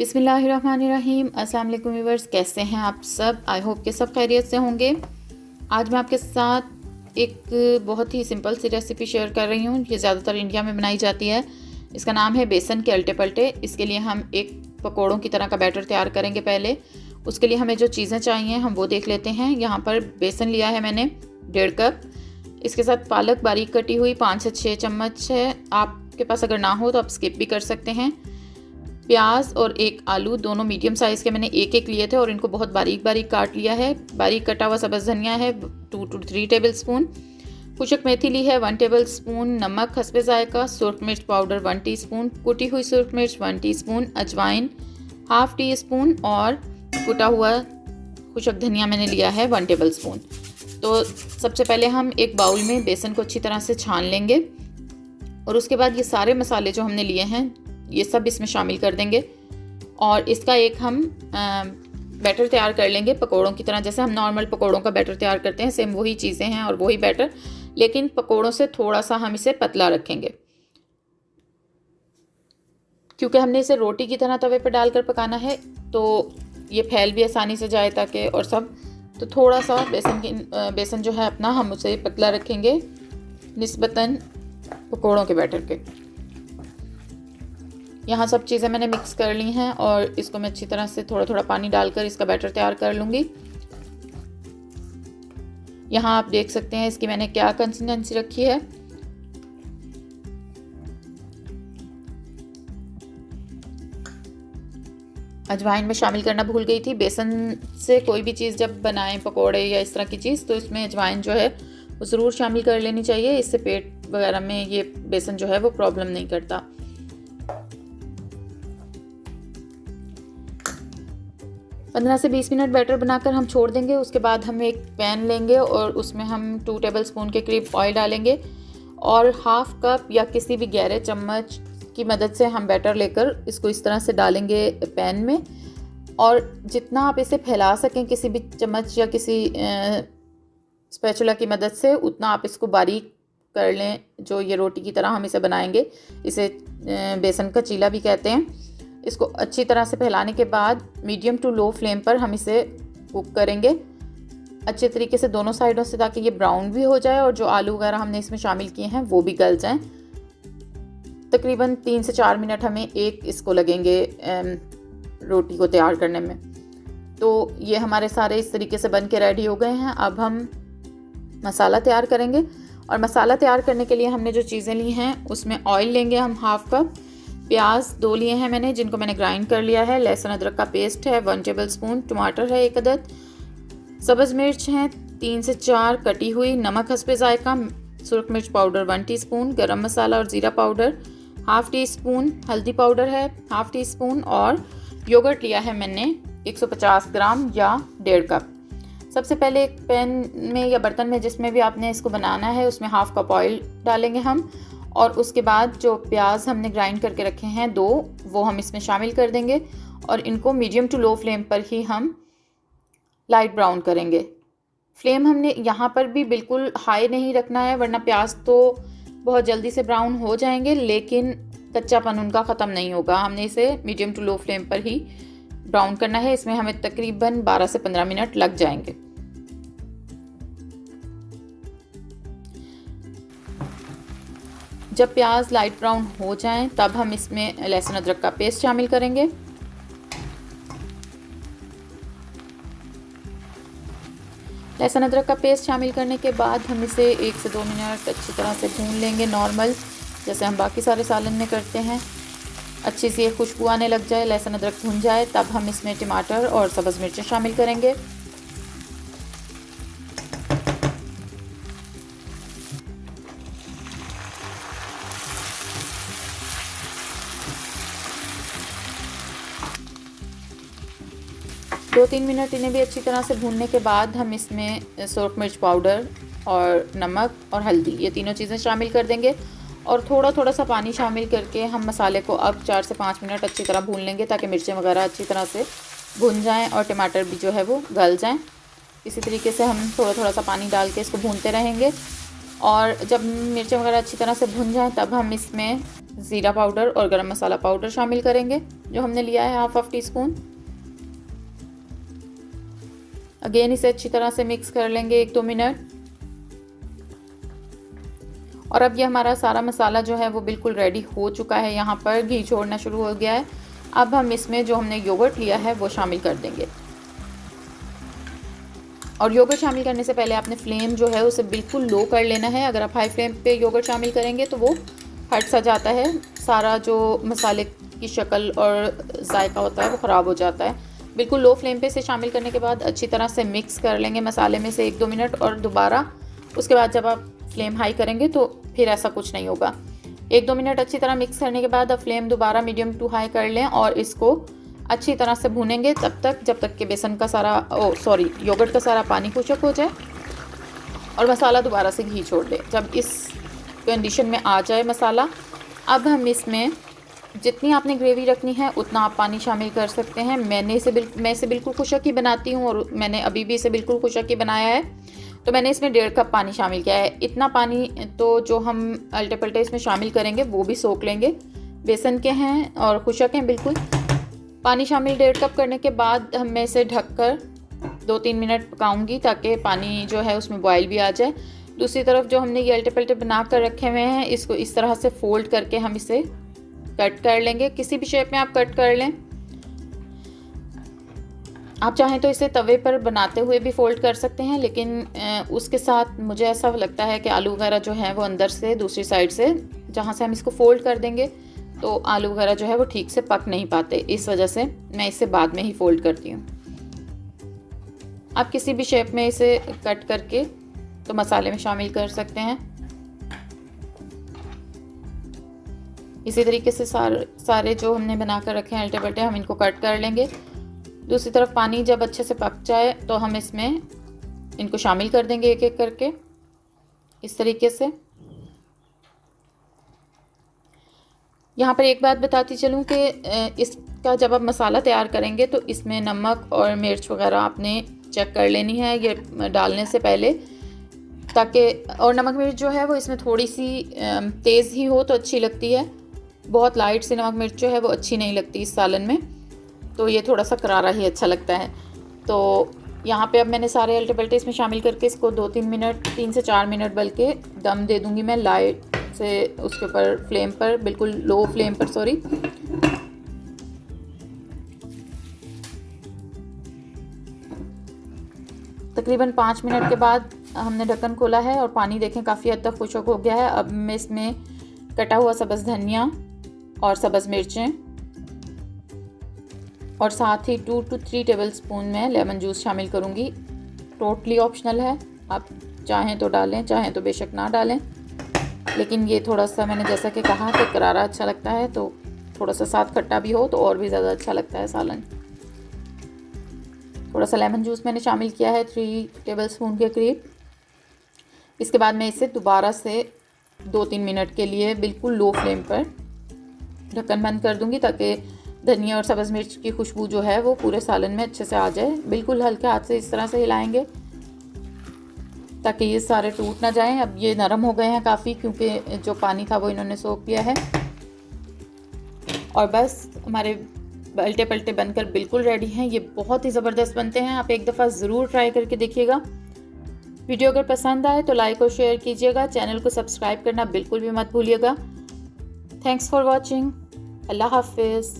बिस्मिल्लाहिर्रहमानिर्रहीम। अस्सलाम वालेकुम व्यूअर्स, कैसे हैं आप सब? आई होप कि सब खैरियत से होंगे। आज मैं आपके साथ एक बहुत ही सिंपल सी रेसिपी शेयर कर रही हूँ। ये ज़्यादातर इंडिया में बनाई जाती है। इसका नाम है बेसन के अल्टे पल्टे। इसके लिए हम एक पकौड़ों की तरह का बैटर तैयार करेंगे। पहले उसके लिए हमें जो चीज़ें चाहिए हम वो देख लेते हैं। यहाँ पर बेसन लिया है मैंने 1.5 कप। इसके साथ पालक बारीक कटी हुई 5 से 6 चम्मच है। आपके पास अगर ना हो तो आप स्किप भी कर सकते हैं। प्याज और एक आलू, दोनों मीडियम साइज़ के मैंने एक एक लिए थे और इनको बहुत बारीक बारीक काट लिया है। बारीक कटा हुआ सब्ज़ धनिया है 2 to 3 टेबल स्पून। खुशक मेथी ली है 1 टेबल स्पून। नमक हस्बे जायका। सुरख मिर्च पाउडर 1 टीस्पून। कुटी हुई सुरख मिर्च 1 टीस्पून। अजवाइन ½ टीस्पून और कुटा हुआ खुशक धनिया मैंने लिया है 1 टेबल स्पून। तो सबसे पहले हम एक बाउल में बेसन को अच्छी तरह से छान लेंगे और उसके बाद ये सारे मसाले जो हमने लिए हैं ये सब इसमें शामिल कर देंगे और इसका एक हम बैटर तैयार कर लेंगे पकोड़ों की तरह। जैसे हम नॉर्मल पकोड़ों का बैटर तैयार करते हैं, सेम वही चीज़ें हैं और वही बैटर, लेकिन पकोड़ों से थोड़ा सा हम इसे पतला रखेंगे क्योंकि हमने इसे रोटी की तरह तवे पर डालकर पकाना है, तो ये फैल भी आसानी से जाए ताकि, और सब। तो थोड़ा सा बेसन जो है अपना हम उसे पतला रखेंगे निस्बतन पकोड़ों के बैटर के। यहाँ सब चीज़ें मैंने मिक्स कर ली हैं और इसको मैं अच्छी तरह से थोड़ा थोड़ा पानी डालकर इसका बैटर तैयार कर लूँगी। यहाँ आप देख सकते हैं इसकी मैंने क्या कंसिस्टेंसी रखी है। अजवाइन में शामिल करना भूल गई थी। बेसन से कोई भी चीज़ जब बनाएं, पकोड़े या इस तरह की चीज़, तो इसमें अजवाइन जो है वो ज़रूर शामिल कर लेनी चाहिए। इससे पेट वगैरह में ये बेसन जो है वो प्रॉब्लम नहीं करता। पंद्रह से 20 मिनट बैटर बनाकर हम छोड़ देंगे। उसके बाद हम एक पैन लेंगे और उसमें हम 2 टेबल स्पून के करीब ऑयल डालेंगे और ½ कप या किसी भी गहरे चम्मच की मदद से हम बैटर लेकर इसको इस तरह से डालेंगे पैन में। और जितना आप इसे फैला सकें किसी भी चम्मच या किसी स्पैचुला की मदद से, उतना आप इसको बारीक कर लें। जो ये रोटी की तरह हम इसे बनाएंगे, इसे बेसन का चीला भी कहते हैं। इसको अच्छी तरह से फैलाने के बाद मीडियम टू लो फ्लेम पर हम इसे कुक करेंगे अच्छे तरीके से दोनों साइडों से, ताकि ये ब्राउन भी हो जाए और जो आलू वगैरह हमने इसमें शामिल किए हैं वो भी गल जाएं। तकरीबन 3 से 4 मिनट हमें इसको लगेंगे रोटी को तैयार करने में। तो ये हमारे सारे इस तरीके से बन के रेडी हो गए हैं। अब हम मसाला तैयार करेंगे और मसाला तैयार करने के लिए हमने जो चीज़ें ली हैं उसमें ऑयल लेंगे हम ½ कप। प्याज 2 लिए हैं मैंने, जिनको मैंने ग्राइंड कर लिया है। लहसुन अदरक का पेस्ट है 1 टेबल स्पून। टमाटर है 1 अदद। सब्ज़ मिर्च हैं 3 से 4 कटी हुई। नमक हस्बे जायका। सुरख मिर्च पाउडर 1 टीस्पून। गरम मसाला और ज़ीरा पाउडर ½ टीस्पून। हल्दी पाउडर है ½ टीस्पून और योगर्ट लिया है मैंने 150 ग्राम या 1.5 कप। सबसे पहले एक पैन में या बर्तन में जिसमें भी आपने इसको बनाना है उसमें ½ कप ऑयल डालेंगे हम और उसके बाद जो प्याज हमने ग्राइंड करके रखे हैं 2, वो हम इसमें शामिल कर देंगे और इनको मीडियम टू लो फ्लेम पर ही हम लाइट ब्राउन करेंगे। फ्लेम हमने यहाँ पर भी बिल्कुल हाई नहीं रखना है, वरना प्याज तो बहुत जल्दी से ब्राउन हो जाएंगे लेकिन कच्चापन उनका ख़त्म नहीं होगा। हमने इसे मीडियम टू लो फ्लेम पर ही ब्राउन करना है। इसमें हमें तकरीबन 12 से 15 मिनट लग जाएंगे। जब प्याज लाइट ब्राउन हो जाएं तब हम इसमें लहसुन अदरक का पेस्ट शामिल करेंगे। लहसुन अदरक का पेस्ट शामिल करने के बाद हम इसे 1 से 2 मिनट अच्छी तरह से भून लेंगे, नॉर्मल जैसे हम बाकी सारे सालन में करते हैं। अच्छी सी खुशबू आने लग जाए, लहसुन अदरक भून जाए, तब हम इसमें टमाटर और सब्ज़ मिर्चें शामिल करेंगे। दो 3 मिनट इन्हें भी अच्छी तरह से भूनने के बाद हम इसमें सुरख मिर्च पाउडर और नमक और हल्दी, ये तीनों चीज़ें शामिल कर देंगे और थोड़ा थोड़ा सा पानी शामिल करके हम मसाले को अब 4 से 5 मिनट अच्छी तरह भून लेंगे ताकि मिर्चें वगैरह अच्छी तरह से भून जाएं और टमाटर भी जो है वो गल जाएं। इसी तरीके से हम थोड़ा थोड़ा सा पानी डाल के इसको भूनते रहेंगे और जब मिर्चें वगैरह अच्छी तरह से भुन जाएं तब हम इसमें ज़ीरा पाउडर और गरम मसाला पाउडर शामिल करेंगे जो हमने लिया है हाफ टी स्पून। अगेन इसे अच्छी तरह से मिक्स कर लेंगे 1-2 मिनट। और अब ये हमारा सारा मसाला जो है वो बिल्कुल रेडी हो चुका है। यहाँ पर घी छोड़ना शुरू हो गया है। अब हम इसमें जो हमने योगर्ट लिया है वो शामिल कर देंगे। और योगर्ट शामिल करने से पहले आपने फ्लेम जो है उसे बिल्कुल लो कर लेना है। अगर आप हाई फ्लेम पे योगर्ट शामिल करेंगे तो वो हट सा जाता है, सारा जो मसाले की शक्ल और जायका होता है वो ख़राब हो जाता है। बिल्कुल लो फ्लेम पे इसे शामिल करने के बाद अच्छी तरह से मिक्स कर लेंगे मसाले में से 1-2 मिनट। और दोबारा उसके बाद जब आप फ्लेम हाई करेंगे तो फिर ऐसा कुछ नहीं होगा। 1-2 मिनट अच्छी तरह मिक्स करने के बाद अब फ्लेम दोबारा मीडियम टू हाई कर लें और इसको अच्छी तरह से भूनेंगे तब तक जब तक कि बेसन का सारा योगर्ट का सारा पानी खुशक हो जाए और मसाला दोबारा से घी छोड़ दे। जब इस कंडीशन में आ जाए मसाला, अब हम इसमें जितनी आपने ग्रेवी रखनी है उतना आप पानी शामिल कर सकते हैं। मैं इसे बिल्कुल खुशक ही बनाती हूँ और मैंने अभी भी इसे बिल्कुल खुशक ही बनाया है, तो मैंने इसमें 1.5 कप पानी शामिल किया है। इतना पानी तो जो हम अल्टे पल्टे इसमें शामिल करेंगे वो भी सोख लेंगे, बेसन के हैं और खुशक हैं बिल्कुल। पानी शामिल 1.5 कप करने के बाद मैं इसे ढककर 2-3 मिनट पकाऊंगी ताकि पानी जो है उसमें बॉयल भी आ जाए। दूसरी तरफ जो हमने ये अल्टे पल्टे बना कर रखे हुए हैं इसको इस तरह से फोल्ड करके हम इसे कट कर लेंगे। किसी भी शेप में आप कट कर लें। आप चाहें तो इसे तवे पर बनाते हुए भी फोल्ड कर सकते हैं, लेकिन उसके साथ मुझे ऐसा लगता है कि आलू वगैरह जो है वो अंदर से दूसरी साइड से जहाँ से हम इसको फोल्ड कर देंगे तो आलू वगैरह जो है वो ठीक से पक नहीं पाते। इस वजह से मैं इसे बाद में ही फोल्ड करती हूँ। आप किसी भी शेप में इसे कट करके तो मसाले में शामिल कर सकते हैं। इसी तरीके से सारे जो हमने बना कर रखे हैं अल्टे पल्टे हम इनको कट कर लेंगे। दूसरी तरफ पानी जब अच्छे से पक जाए तो हम इसमें इनको शामिल कर देंगे एक एक करके इस तरीके से। यहाँ पर एक बात बताती चलूँ कि इसका जब आप मसाला तैयार करेंगे तो इसमें नमक और मिर्च वगैरह आपने चेक कर लेनी है ये डालने से पहले, ताकि और नमक मिर्च जो है वो इसमें थोड़ी सी तेज़ ही हो तो अच्छी लगती है। बहुत लाइट सी नमक मिर्च जो है वो अच्छी नहीं लगती इस सालन में, तो ये थोड़ा सा करारा ही अच्छा लगता है। तो यहाँ पे अब मैंने सारे अल्टे पल्टे इसमें शामिल करके इसको 2-3 मिनट 3 से 4 मिनट बल्कि दम दे दूँगी मैं लाइट से उसके ऊपर फ्लेम पर, बिल्कुल लो फ्लेम पर सॉरी। तकरीबन 5 मिनट के बाद हमने ढक्कन खोला है और पानी देखें काफ़ी हद तक खुशक हो गया है। अब मैं इसमें कटा हुआ सब्ज़ धनिया और सब्ज़ मिर्चें और साथ ही 2 to 3 टेबलस्पून में लेमन जूस शामिल करूँगी। टोटली ऑप्शनल है, आप चाहें तो डालें चाहें तो बेशक ना डालें, लेकिन ये थोड़ा सा मैंने जैसा कि कहा कि करारा अच्छा लगता है, तो थोड़ा सा साथ खट्टा भी हो तो और भी ज़्यादा अच्छा लगता है सालन। थोड़ा सा लेमन जूस मैंने शामिल किया है 3 टेबलस्पून के करीब। इसके बाद मैं इसे दोबारा से 2-3 मिनट के लिए बिल्कुल लो फ्लेम पर ढक्कन बंद कर दूंगी ताकि धनिया और सब्ज़ मिर्च की खुशबू जो है वो पूरे सालन में अच्छे से आ जाए। बिल्कुल हल्के हाथ से इस तरह से हिलाएंगे ताकि ये सारे टूट ना जाएं। अब ये नरम हो गए हैं काफ़ी क्योंकि जो पानी था वो इन्होंने सोख लिया है। और बस हमारे अल्टे पल्टे बनकर बिल्कुल रेडी हैं। ये बहुत ही ज़बरदस्त बनते हैं, आप एक दफ़ा ज़रूर ट्राई करके देखिएगा। वीडियो अगर पसंद आए तो लाइक और शेयर कीजिएगा। चैनल को सब्सक्राइब करना बिल्कुल भी मत भूलिएगा। Thanks for watching. अल्लाह हाफिज़।